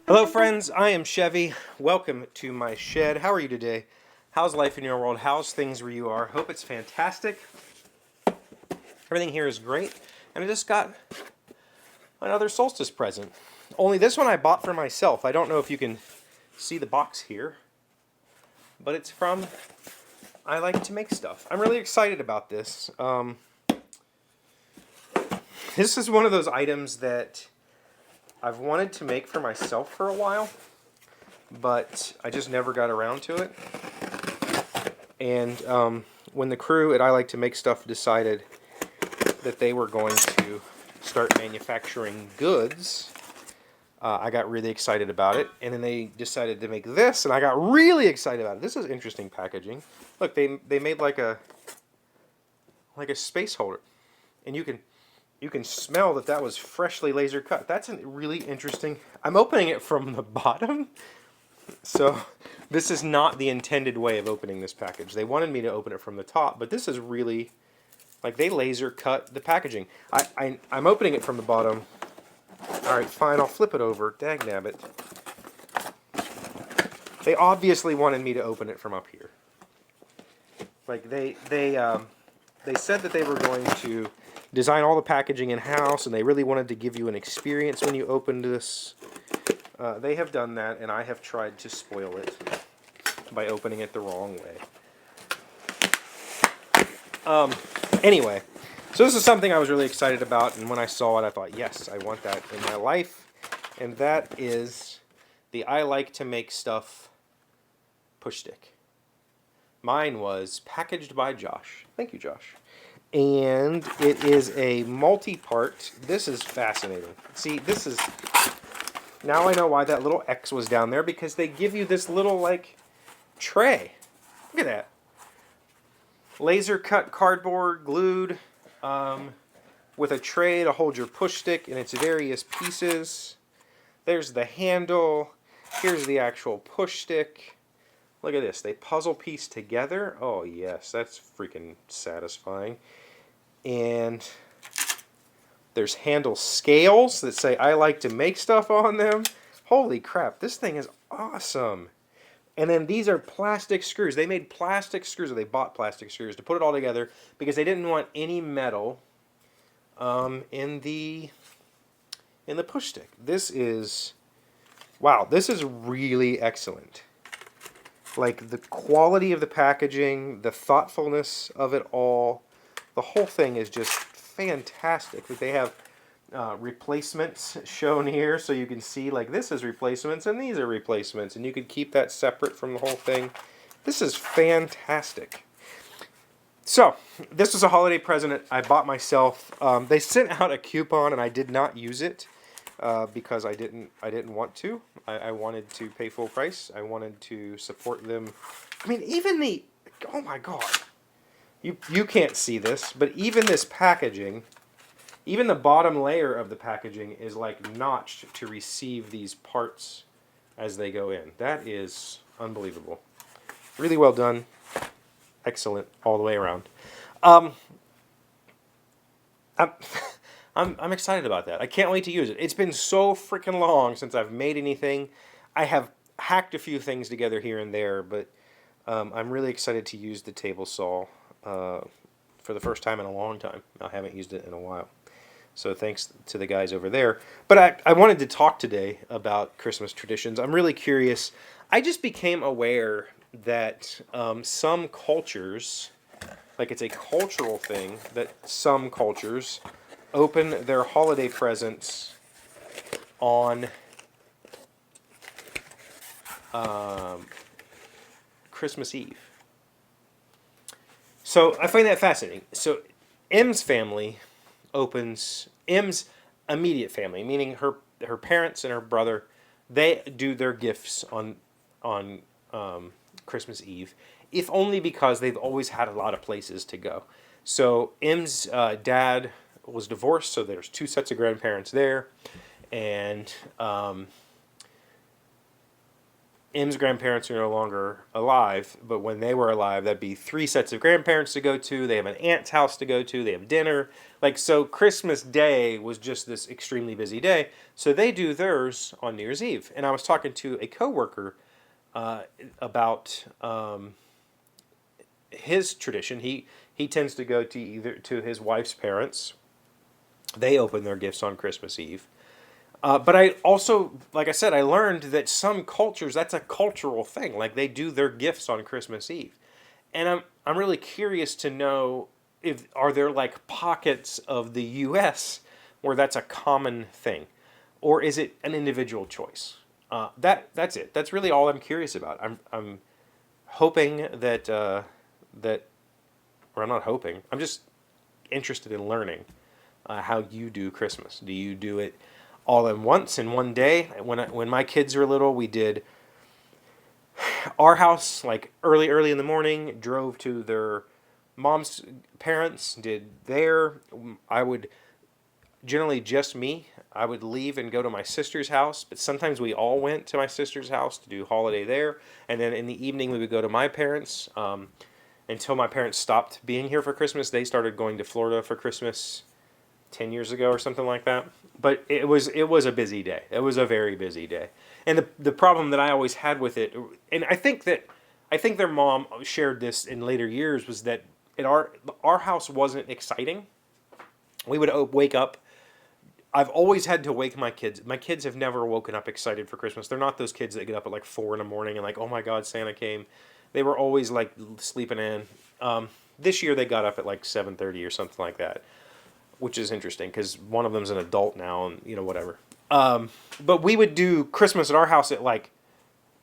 Hello, friends. I am Chevy. Welcome to my shed. How are you today? How's life in your world? How's things where you are? Hope it's fantastic. Everything here is great. And I just got another solstice present. Only this one I bought for myself. I don't know if you can see the box here, but it's from I Like to Make Stuff. I'm really excited about this. This is one of those items that I've wanted to make for myself for a while, but I just never got around to it. And when the crew at I Like to Make Stuff decided that they were going to start manufacturing goods, I got really excited about it. And then they decided to make this, and I got really excited about it. This is interesting packaging. Look, they made like a space holder, and you can smell that was freshly laser cut. That's a really interesting. I'm opening it from the bottom. So this is not the intended way of opening this package. They wanted me to open it from the top, but this is really, like, they laser cut the packaging. I'm opening it from the bottom. All right, fine, I'll flip it over. Dagnabbit. They obviously wanted me to open it from up here. Like, they said that they were going to design all the packaging in-house, and they really wanted to give you an experience when you opened this. They have done that, and I have tried to spoil it by opening it the wrong way. Anyway, so this is something I was really excited about, and when I saw it, I thought, yes, I want that in my life. And that is the I Like to Make Stuff push stick. Mine was packaged by Josh. Thank you, Josh. And it is a multi-part. This is fascinating. See, this is... Now I know why that little X was down there, because they give you this little, like, tray. Look at that. Laser cut cardboard, glued, with a tray to hold your push stick in its various pieces. There's the handle. Here's the actual push stick. Look at this. They puzzle piece together. Oh, yes, that's freaking satisfying. And there's handle scales that say I Like to Make Stuff on them. Holy crap, this thing is awesome. And then these are plastic screws. They made plastic screws, or they bought plastic screws to put it all together because they didn't want any metal in the push stick. This is, wow, this is really excellent. Like, the quality of the packaging, the thoughtfulness of it all, the whole thing is just fantastic. Like, they have replacements shown here, so you can see, like, this is replacements and these are replacements, and you could keep that separate from the whole thing. This is fantastic. So, this was a holiday present I bought myself. They sent out a coupon, and I did not use it because I didn't want to. I wanted to pay full price. I wanted to support them. I mean, even the, oh my God. You can't see this, but even this packaging, even the bottom layer of the packaging is like notched to receive these parts as they go in. That is unbelievable. Really well done. Excellent all the way around. I'm excited about that. I can't wait to use it. It's been so freaking long since I've made anything. I have hacked a few things together here and there, but I'm really excited to use the table saw for the first time in a long time. I haven't used it in a while. So thanks to the guys over there. But I wanted to talk today about Christmas traditions. I'm really curious. I just became aware that some cultures, like, it's a cultural thing, that some cultures open their holiday presents on Christmas Eve. So I find that fascinating. So M's family opens, M's immediate family, meaning her parents and her brother, they do their gifts on Christmas Eve, if only because they've always had a lot of places to go. So M's dad was divorced, so there's two sets of grandparents there, and M's grandparents are no longer alive, but when they were alive, that'd be 3 sets of grandparents to go to. They have an aunt's house to go to. They have dinner. Like, so Christmas Day was just this extremely busy day. So they do theirs on New Year's Eve. And I was talking to a coworker about his tradition. He tends to go to either to his wife's parents. They open their gifts on Christmas Eve. But I also, like I said, I learned that some cultures, that's a cultural thing. Like, they do their gifts on Christmas Eve. And I'm really curious to know, are there like pockets of the U.S. where that's a common thing? Or is it an individual choice? That's it. That's really all I'm curious about. I'm hoping that, or I'm not hoping, I'm just interested in learning how you do Christmas. Do you do it all at once in one day? When my kids were little, we did our house like early in the morning, drove to their mom's parents, did there. I would generally just me. I would leave and go to my sister's house, but sometimes we all went to my sister's house to do holiday there, and then in the evening we would go to my parents. Until my parents stopped being here for Christmas, they started going to Florida for Christmas 10 years ago or something like that. But it was a busy day. It was a very busy day. And the problem that I always had with it, and I think their mom shared this in later years, was that our house wasn't exciting. We would wake up. I've always had to wake my kids. My kids have never woken up excited for Christmas. They're not those kids that get up at like 4 in the morning and like, oh my God, Santa came. They were always like sleeping in. This year they got up at like 7:30 or something like that, which is interesting because one of them's an adult now and, whatever. But we would do Christmas at our house at like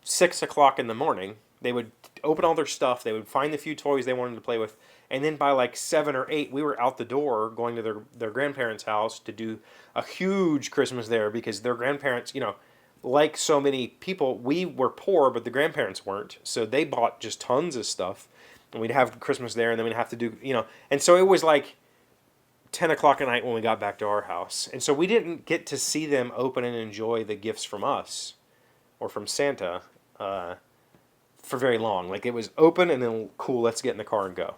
6 o'clock in the morning. They would open all their stuff. They would find the few toys they wanted to play with. And then by like 7 or 8, we were out the door going to their grandparents' house to do a huge Christmas there because their grandparents, like so many people, we were poor, but the grandparents weren't. So they bought just tons of stuff. And we'd have Christmas there, and then we'd have to do, And so it was like 10 o'clock at night when we got back to our house. And so we didn't get to see them open and enjoy the gifts from us or from Santa for very long. Like, it was open and then, cool, let's get in the car and go.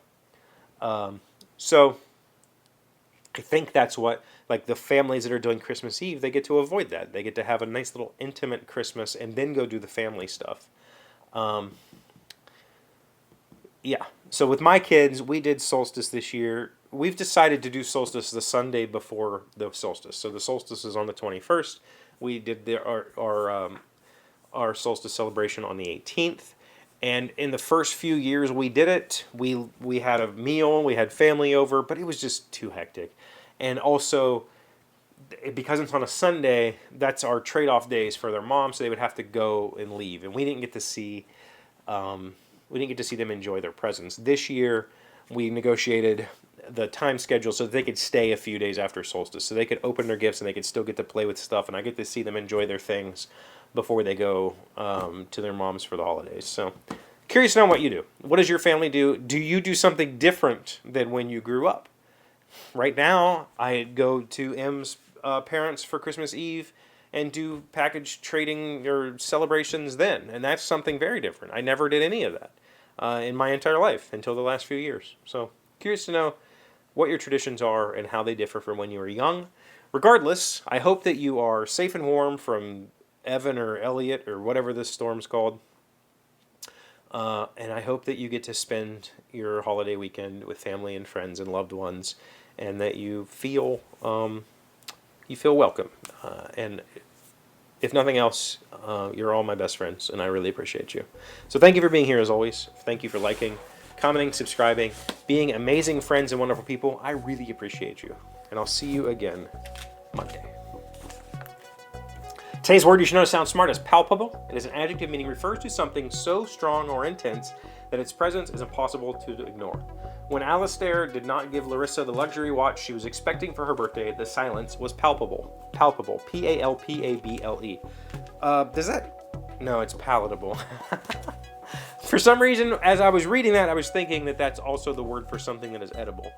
So I think that's what, like, the families that are doing Christmas Eve, they get to avoid that. They get to have a nice little intimate Christmas and then go do the family stuff. Yeah. So with my kids, we did solstice this year. We've decided to do solstice the Sunday before the solstice. So the solstice is on the 21st. We did our solstice celebration on the 18th. And in the first few years we did it, we had a meal, we had family over, but it was just too hectic. And also, because it's on a Sunday, that's our trade-off days for their mom, so they would have to go and leave. And we didn't get to see them enjoy their presents. This year, we negotiated the time schedule so that they could stay a few days after solstice, so they could open their gifts and they could still get to play with stuff, and I get to see them enjoy their things before they go to their moms for the holidays. So, curious to know what you do. What does your family do? Do you do something different than when you grew up? Right now, I go to M's parents for Christmas Eve and do package trading or celebrations then, and that's something very different. I never did any of that in my entire life until the last few years. So, curious to know what your traditions are and how they differ from when you were young. Regardless, I hope that you are safe and warm from Evan or Elliot or whatever this storm's called. And I hope that you get to spend your holiday weekend with family and friends and loved ones, and that you feel welcome. And if nothing else, you're all my best friends, and I really appreciate you. So thank you for being here as always. Thank you for liking, commenting, subscribing, being amazing friends and wonderful people. I really appreciate you. And I'll see you again Monday. Today's word you should know sounds smart is palpable. It is an adjective meaning refers to something so strong or intense that its presence is impossible to ignore. When Alistair did not give Larissa the luxury watch she was expecting for her birthday, the silence was palpable. Palpable. P-A-L-P-A-B-L-E. Does that... No, it's palatable. For some reason, as I was reading that, I was thinking that that's also the word for something that is edible.